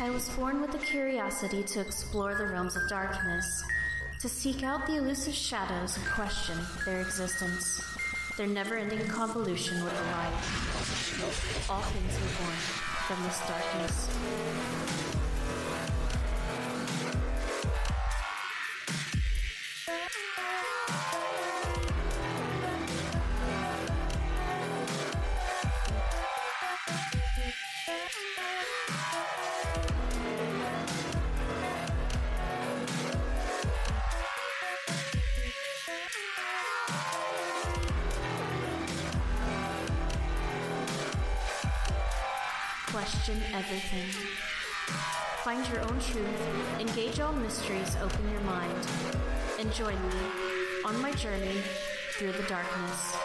I was born with a curiosity to explore the realms of darkness, to seek out the elusive shadows and question their existence, their never-ending convolution with the light. All things were born from this darkness. Question everything. Find your own truth, engage all mysteries, open your mind, and join me on my journey through the darkness.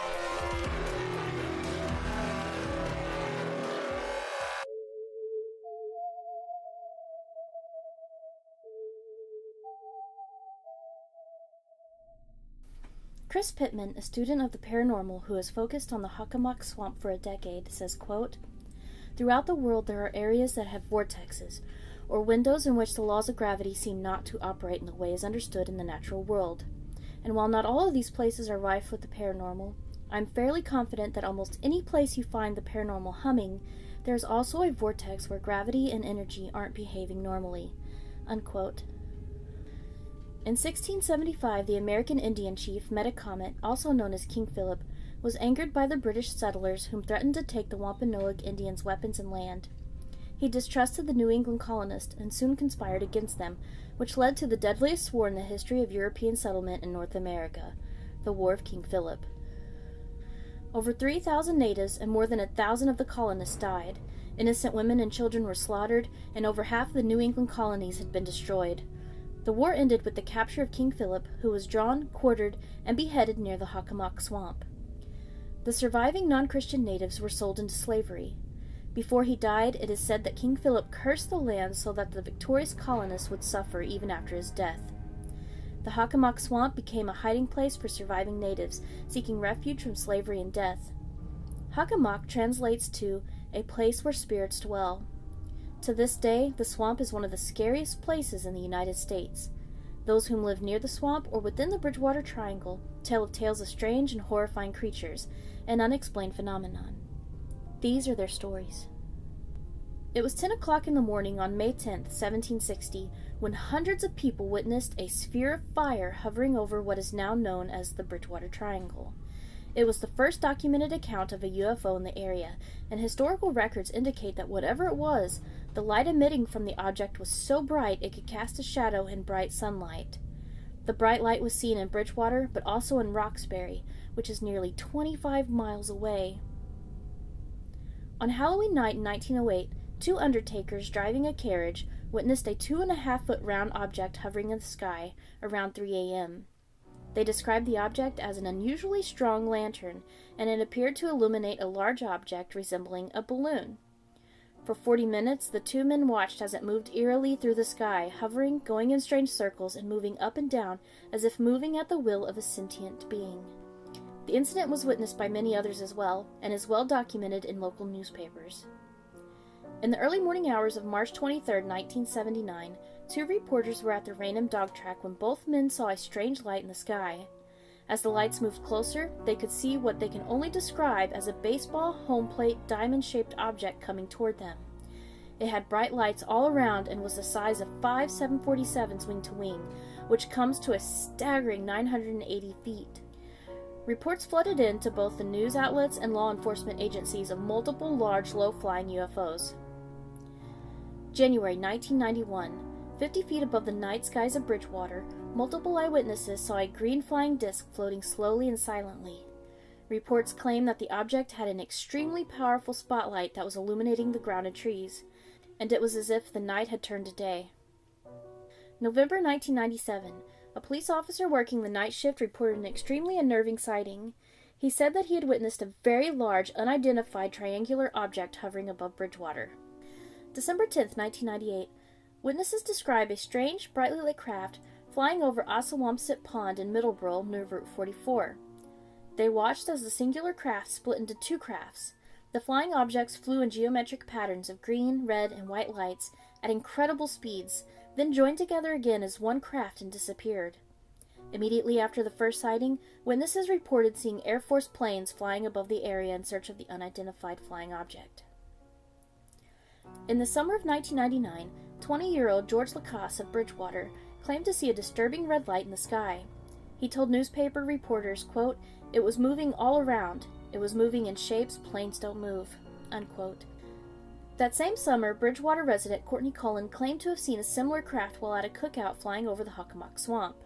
Chris Pittman, a student of the paranormal who has focused on the Hockomock Swamp for a decade, says, quote, "Throughout the world there are areas that have vortexes, or windows in which the laws of gravity seem not to operate in the way as understood in the natural world. And while not all of these places are rife with the paranormal, I'm fairly confident that almost any place you find the paranormal humming, there is also a vortex where gravity and energy aren't behaving normally." Unquote. In 1675, the American Indian chief Metacomet, also known as King Phillip, was angered by the British settlers whom threatened to take the Wampanoag Indians' weapons and land. He distrusted the New England colonists and soon conspired against them, which led to the deadliest war in the history of European settlement in North America, the War of King Phillip. Over 3,000 natives and more than 1,000 of the colonists died. Innocent women and children were slaughtered, and over half of the New England colonies had been destroyed. The war ended with the capture of King Philip, who was drawn, quartered, and beheaded near the Hockomock Swamp. The surviving non-Christian natives were sold into slavery. Before he died, it is said that King Philip cursed the land so that the victorious colonists would suffer even after his death. The Hockomock Swamp became a hiding place for surviving natives seeking refuge from slavery and death. Hockomock translates to a place where spirits dwell. To this day, the swamp is one of the scariest places in the United States. Those whom live near the swamp or within the Bridgewater Triangle tell of tales of strange and horrifying creatures and unexplained phenomenon. These are their stories. It was 10 o'clock in the morning on May 10th, 1760, when hundreds of people witnessed a sphere of fire hovering over what is now known as the Bridgewater Triangle. It was the first documented account of a UFO in the area, and historical records indicate that whatever it was, the light emitting from the object was so bright it could cast a shadow in bright sunlight. The bright light was seen in Bridgewater, but also in Roxbury, which is nearly 25 miles away. On Halloween night in 1908, two undertakers driving a carriage witnessed a 2.5-foot round object hovering in the sky around 3 a.m. They described the object as an unusually strong lantern, and it appeared to illuminate a large object resembling a balloon. For 40 minutes, the two men watched as it moved eerily through the sky, hovering, going in strange circles, and moving up and down as if moving at the will of a sentient being. The incident was witnessed by many others as well, and is well documented in local newspapers. In the early morning hours of March 23, 1979, two reporters were at the Raynham dog track when both men saw a strange light in the sky. As the lights moved closer, they could see what they can only describe as a baseball home plate diamond-shaped object coming toward them. It had bright lights all around and was the size of 5 747s wing to wing, which comes to a staggering 980 feet. Reports flooded in to both the news outlets and law enforcement agencies of multiple large low-flying UFOs. January 1991, 50 feet above the night skies of Bridgewater, multiple eyewitnesses saw a green flying disc floating slowly and silently. Reports claim that the object had an extremely powerful spotlight that was illuminating the ground and trees, and it was as if the night had turned to day. November 1997, a police officer working the night shift reported an extremely unnerving sighting. He said that he had witnessed a very large, unidentified triangular object hovering above Bridgewater. December 10, 1998, witnesses describe a strange, brightly lit craft flying over Assawampset Pond in Middleborough near Route 44. They watched as the singular craft split into two crafts. The flying objects flew in geometric patterns of green, red, and white lights at incredible speeds, then joined together again as one craft and disappeared. Immediately after the first sighting, witnesses reported seeing Air Force planes flying above the area in search of the unidentified flying object. In the summer of 1999, 20-year-old George Lacasse of Bridgewater claimed to see a disturbing red light in the sky. He told newspaper reporters, quote, "It was moving all around. It was moving in shapes planes don't move," unquote. That same summer, Bridgewater resident Courtney Cullen claimed to have seen a similar craft while at a cookout flying over the Hockomock Swamp.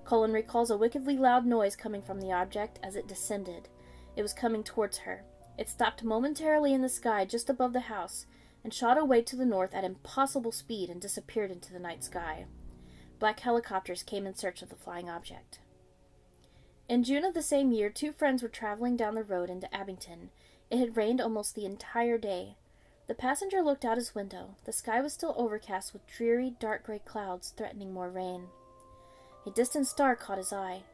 Cullen recalls a wickedly loud noise coming from the object as it descended. It was coming towards her. It stopped momentarily in the sky just above the house and shot away to the north at impossible speed and disappeared into the night sky. Black helicopters came in search of the flying object. In June of the same year, two friends were traveling down the road into Abington. It had rained almost the entire day. The passenger looked out his window. The sky was still overcast with dreary, dark gray clouds threatening more rain. A distant star caught his eye.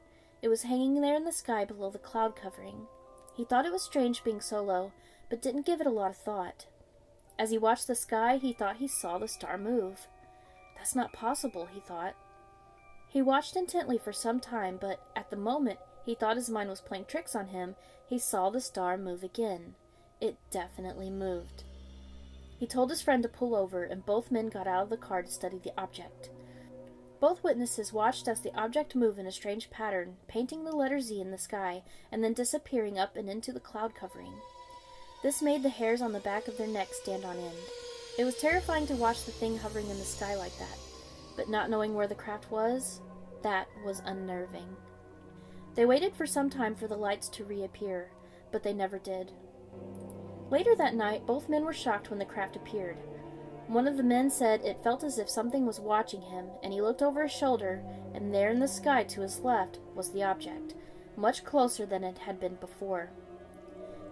It was hanging there in the sky below the cloud covering. He thought it was strange being so low, but didn't give it a lot of thought. As he watched the sky, he thought he saw the star move. That's not possible, he thought. He watched intently for some time, but at the moment he thought his mind was playing tricks on him, he saw the star move again. It definitely moved. He told his friend to pull over, and both men got out of the car to study the object. Both witnesses watched as the object moved in a strange pattern, painting the letter Z in the sky, and then disappearing up and into the cloud covering. This made the hairs on the back of their necks stand on end. It was terrifying to watch the thing hovering in the sky like that, but not knowing where the craft was, that was unnerving. They waited for some time for the lights to reappear, but they never did. Later that night, both men were shocked when the craft appeared. One of the men said it felt as if something was watching him, and he looked over his shoulder, and there in the sky to his left was the object, much closer than it had been before.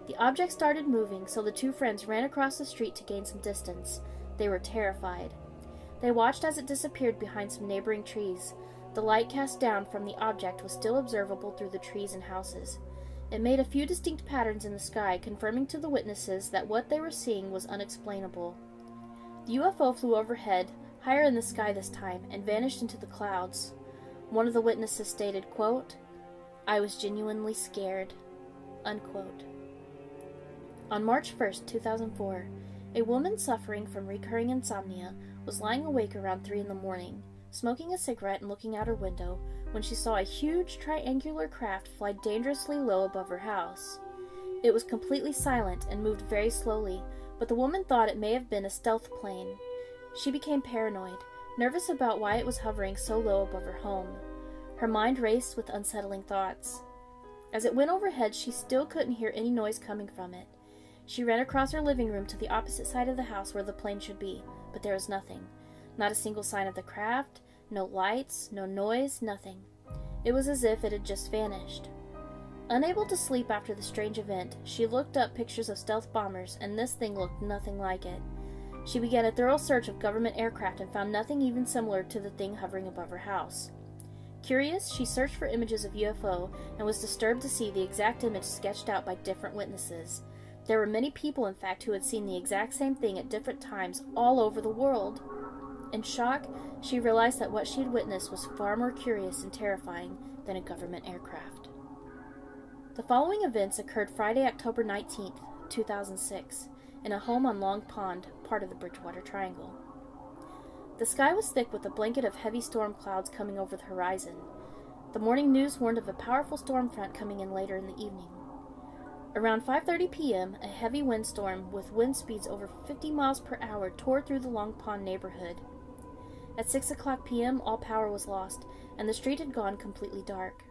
The object started moving, so the two friends ran across the street to gain some distance. They were terrified. They watched as it disappeared behind some neighboring trees. The light cast down from the object was still observable through the trees and houses. It made a few distinct patterns in the sky, confirming to the witnesses that what they were seeing was unexplainable. The UFO flew overhead, higher in the sky this time, and vanished into the clouds. One of the witnesses stated, quote, "I was genuinely scared," unquote. On March 1st, 2004, a woman suffering from recurring insomnia was lying awake around 3 in the morning, smoking a cigarette and looking out her window, when she saw a huge triangular craft fly dangerously low above her house. It was completely silent and moved very slowly, but the woman thought it may have been a stealth plane. She became paranoid, nervous about why it was hovering so low above her home. Her mind raced with unsettling thoughts. As it went overhead, she still couldn't hear any noise coming from it. She ran across her living room to the opposite side of the house where the plane should be, but there was nothing. Not a single sign of the craft, no lights, no noise, nothing. It was as if it had just vanished. Unable to sleep after the strange event, she looked up pictures of stealth bombers, and this thing looked nothing like it. She began a thorough search of government aircraft and found nothing even similar to the thing hovering above her house. Curious, she searched for images of UFO and was disturbed to see the exact image sketched out by different witnesses. There were many people, in fact, who had seen the exact same thing at different times all over the world. In shock, she realized that what she had witnessed was far more curious and terrifying than a government aircraft. The following events occurred Friday, October 19th, 2006, in a home on Long Pond, part of the Bridgewater Triangle. The sky was thick with a blanket of heavy storm clouds coming over the horizon. The morning news warned of a powerful storm front coming in later in the evening. Around 5:30 p.m., a heavy windstorm with wind speeds over 50 miles per hour tore through the Long Pond neighborhood. At 6 o'clock p.m., all power was lost, and the street had gone completely dark.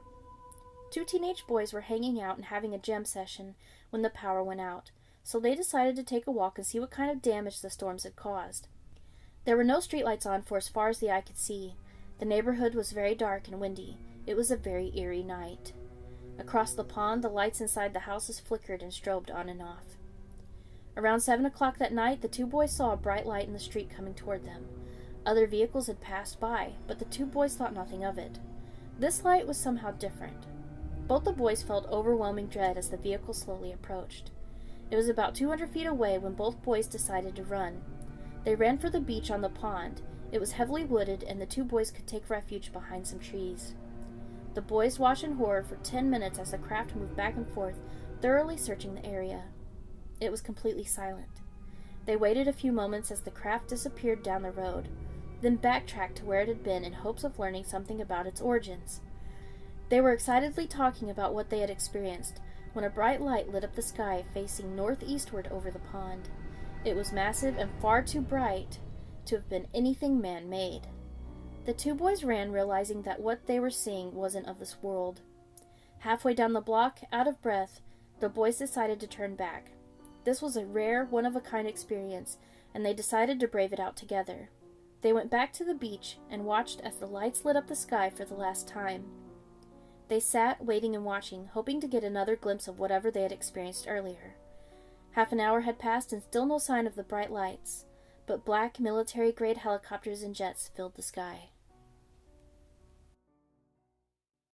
Two teenage boys were hanging out and having a jam session when the power went out, so they decided to take a walk and see what kind of damage the storms had caused. There were no streetlights on for as far as the eye could see. The neighborhood was very dark and windy. It was a very eerie night. Across the pond, the lights inside the houses flickered and strobed on and off. Around 7 o'clock that night, the two boys saw a bright light in the street coming toward them. Other vehicles had passed by, but the two boys thought nothing of it. This light was somehow different. Both the boys felt overwhelming dread as the vehicle slowly approached. It was about 200 feet away when both boys decided to run. They ran for the beach on the pond. It was heavily wooded, and the two boys could take refuge behind some trees. The boys watched in horror for 10 minutes as the craft moved back and forth, thoroughly searching the area. It was completely silent. They waited a few moments as the craft disappeared down the road, then backtracked to where it had been in hopes of learning something about its origins. They were excitedly talking about what they had experienced when a bright light lit up the sky facing northeastward over the pond. It was massive and far too bright to have been anything man-made. The two boys ran, realizing that what they were seeing wasn't of this world. Halfway down the block, out of breath, the boys decided to turn back. This was a rare, one-of-a-kind experience, and they decided to brave it out together. They went back to the beach and watched as the lights lit up the sky for the last time. They sat, waiting and watching, hoping to get another glimpse of whatever they had experienced earlier. Half an hour had passed and still no sign of the bright lights, but black military-grade helicopters and jets filled the sky.